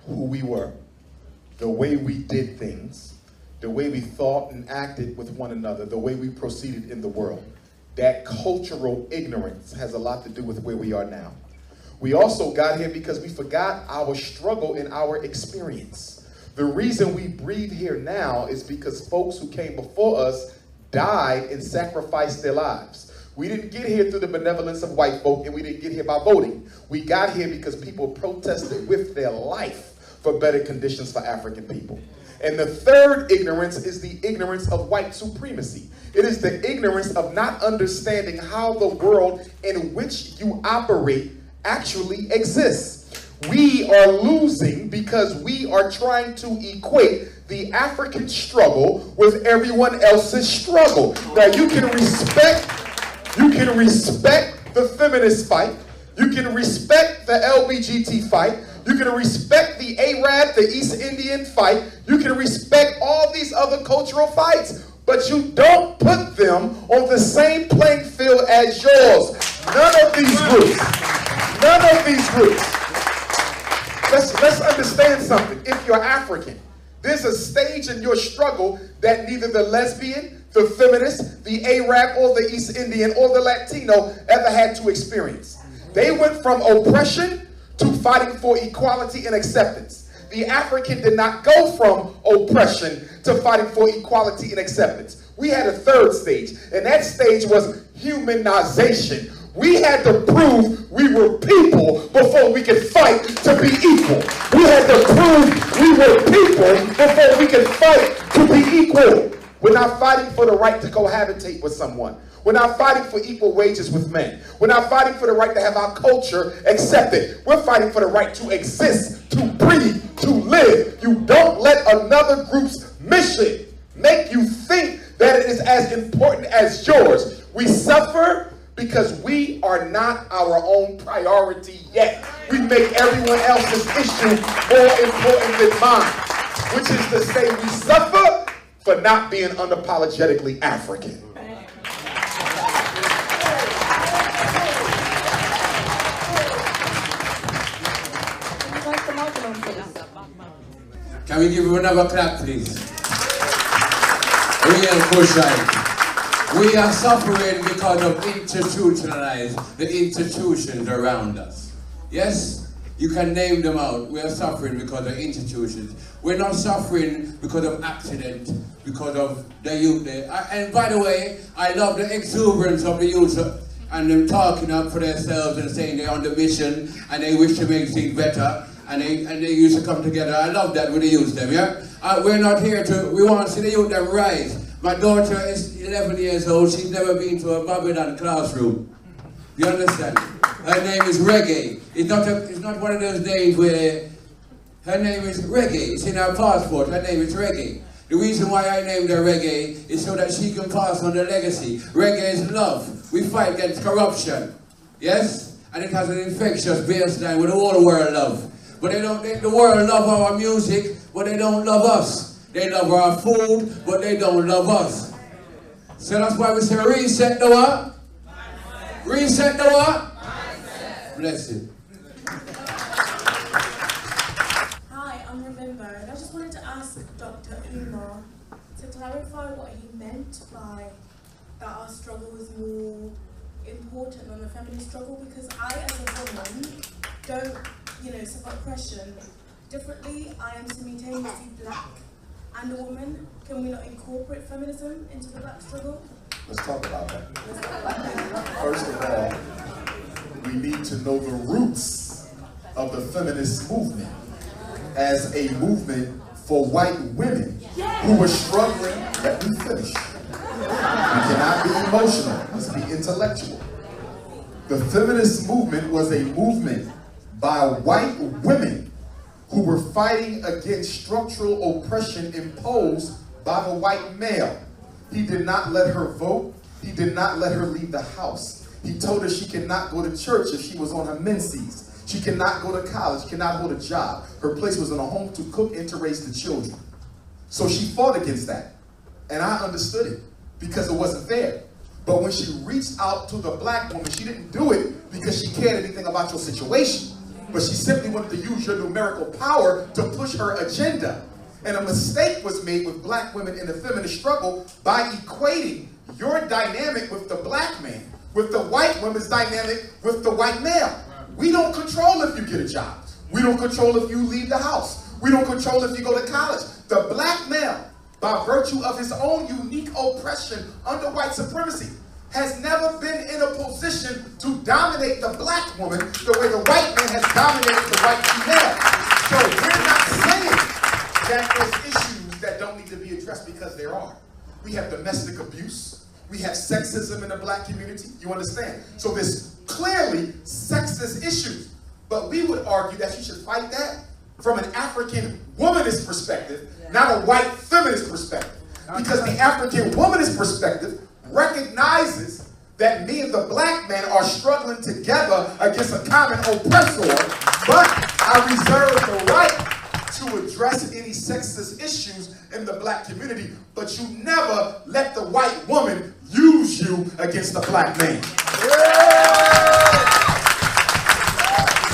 who we were, the way we did things, the way we thought and acted with one another, the way we proceeded in the world. That cultural ignorance has a lot to do with where we are now. We also got here because we forgot our struggle and our experience. The reason we breathe here now is because folks who came before us died and sacrificed their lives. We didn't get here through the benevolence of white folk, and we didn't get here by voting. We got here because people protested with their life for better conditions for African people. And the third ignorance is the ignorance of white supremacy. It is the ignorance of not understanding how the world in which you operate actually exists. We are losing because we are trying to equate the African struggle with everyone else's struggle. Now you can respect the feminist fight, you can respect the LBGT fight, you can respect the Arab, the East Indian fight, you can respect all these other cultural fights, but you don't put them on the same playing field as yours. None of these groups. None of these groups. Let's understand something. If you're African, there's a stage in your struggle that neither the lesbian, the feminist, the Arab, or the East Indian, or the Latino ever had to experience. They went from oppression to fighting for equality and acceptance. The African did not go from oppression to fighting for equality and acceptance. We had a third stage, and that stage was humanization. We had to prove we were people before we could fight to be equal. We had to prove we were people before we could fight to be equal. We're not fighting for the right to cohabitate with someone. We're not fighting for equal wages with men. We're not fighting for the right to have our culture accepted. We're fighting for the right to exist, to breathe, to live. You don't let another group's mission make you think that it is as important as yours. We suffer because we are not our own priority yet. We make everyone else's issue more important than mine, which is to say we suffer for not being unapologetically African. Can we give him another clap, please? Real Bushite. We are suffering because of the institutions around us. Yes, you can name them out. We are suffering because of institutions. We're not suffering because of accident, because of the youth there. And by the way, I love the exuberance of the youth and them talking up for themselves and saying they're on the mission and they wish to make things better. And they used to come together. I love that with the youth them, yeah? We're not here we want to see the youth them rise. My daughter is 11 years old. She's never been to a Babylon classroom. You understand? Her name is Reggae. It's not one of those names where her name is Reggae. It's in her passport. Her name is Reggae. The reason why I named her Reggae is so that she can pass on the legacy. Reggae is love. We fight against corruption. Yes? And it has an infectious baseline with the whole world love. But the world love our music, but they don't love us. They love our food, but they don't love us. So that's why we say reset the what? Reset the what? Bless it. Hi, I'm Remember, and I just wanted to ask Dr. Umar to clarify what he meant by that our struggle is more important than the feminist struggle, because I, as a woman, don't suffer oppression differently. I am simultaneously black and a woman. Can we not incorporate feminism into the black struggle? Let's talk about that. First of all, we need to know the roots of the feminist movement as a movement for white women who were struggling. Let me finish. We cannot be emotional. Let's be intellectual. The feminist movement was a movement by white women who were fighting against structural oppression imposed by the white male. He did not let her vote. He did not let her leave the house. He told her she cannot go to church if she was on her menses. She cannot go to college, cannot hold a job. Her place was in a home to cook and to raise the children. So she fought against that. And I understood it because it wasn't fair. But when she reached out to the black woman, she didn't do it because she cared anything about your situation. but she simply wanted to use your numerical power to push her agenda. And a mistake was made with black women in the feminist struggle by equating your dynamic with the black man, with the white woman's dynamic with the white male. We don't control if you get a job. We don't control if you leave the house. We don't control if you go to college. The black male, by virtue of his own unique oppression under white supremacy, has never been in a position to dominate the black woman the way the white man has dominated the white female. So we're not saying that there's issues that don't need to be addressed, because there are. We have domestic abuse. We have sexism in the black community. You understand? So there's clearly sexist issues. But we would argue that you should fight that from an African womanist perspective, not a white feminist perspective. Because the African womanist perspective recognizes that me and the black man are struggling together against a common oppressor, but I reserve the right to address any sexist issues in the black community, but you never let the white woman use you against the black man.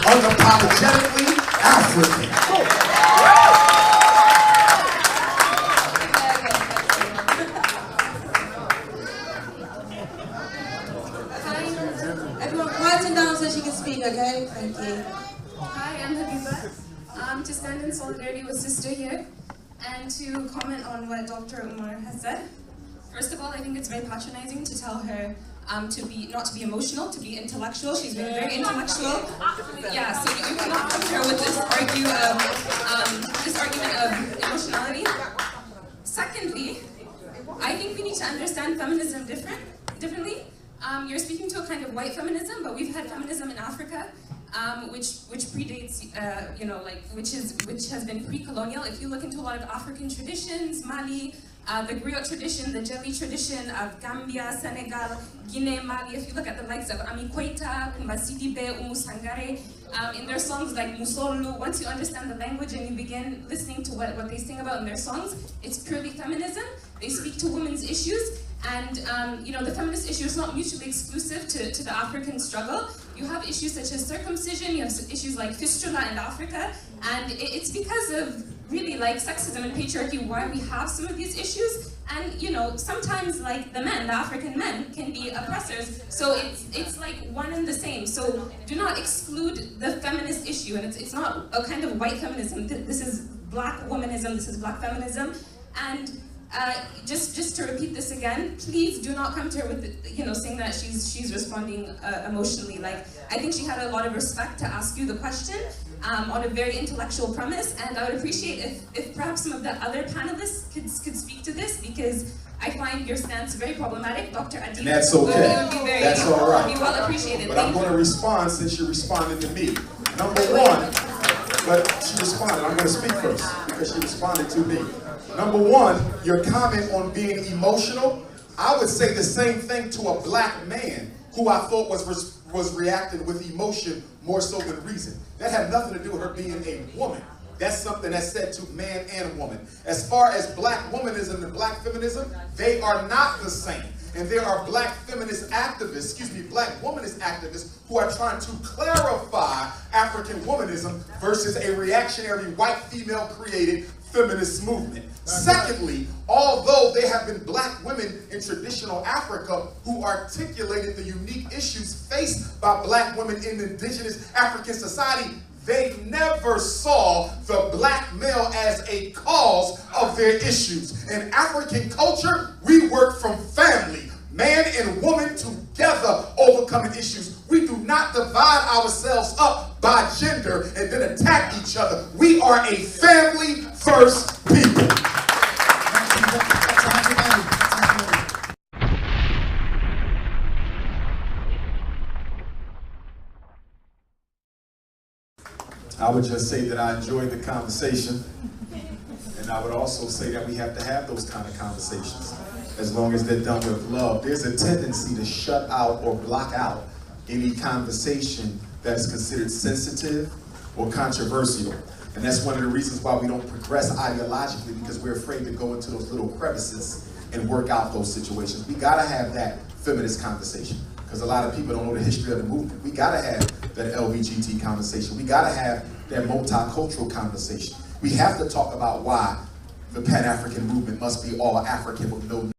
Unapologetically African. Everyone quieten down so she can speak, okay? Thank you. Hi, I'm Habiba. To stand in solidarity with Sister here and to comment on what Dr. Umar has said. First of all, I think it's very patronizing to tell her not to be emotional, to be intellectual. She's been very intellectual. Yeah, so you cannot come to her with this argument of emotionality. Secondly, I think we need to understand feminism differently. You're speaking to a kind of white feminism, but we've had feminism in Africa, which predates, which has been pre-colonial. If you look into a lot of African traditions, Mali, the griot tradition, the Jelly tradition of Gambia, Senegal, Guinea, Mali. If you look at the likes of Ami Koita, Kumbasidibe, Umu Sangare, in their songs like Musolu, once you understand the language and you begin listening to what they sing about in their songs, it's purely feminism. They speak to women's issues. And the feminist issue is not mutually exclusive to the African struggle. You have issues such as circumcision, you have issues like fistula in Africa, and it's because of really like sexism and patriarchy why we have some of these issues. And sometimes like the African men can be oppressors, so it's like one and the same. So do not exclude the feminist issue, and it's not a kind of white feminism. This is black womanism, this is black feminism. And just to repeat this again, please do not come to her with saying that she's responding emotionally. Like, I think she had a lot of respect to ask you the question on a very intellectual premise, and I would appreciate if perhaps some of the other panelists could speak to this, because I find your stance very problematic. Dr. Adib, that's okay. Would be very, that's all right. Be well appreciated. But I'm going to respond since you responded to me. Number one, but she responded. I'm going to speak first because she responded to me. Number one, your comment on being emotional, I would say the same thing to a black man who I thought was reacting with emotion more so than reason. That had nothing to do with her being a woman. That's something that's said to man and woman. As far as black womanism and black feminism, they are not the same. And there are black feminist activists, black womanist activists who are trying to clarify African womanism versus a reactionary white female created feminist movement. Secondly, although there have been black women in traditional Africa who articulated the unique issues faced by black women in indigenous African society, they never saw the black male as a cause of their issues. In African culture, we work from family, man and woman together overcoming issues. We do not divide ourselves up by gender and then attack each other. We are a family first people. I would just say that I enjoyed the conversation, and I would also say that we have to have those kind of conversations as long as they're done with love. There's a tendency to shut out or block out any conversation that is considered sensitive or controversial. And that's one of the reasons why we don't progress ideologically, because we're afraid to go into those little crevices and work out those situations. We gotta have that feminist conversation. because a lot of people don't know the history of the movement. We gotta have that LBGT conversation. We gotta have that multicultural conversation. We have to talk about why the Pan-African movement must be all African with no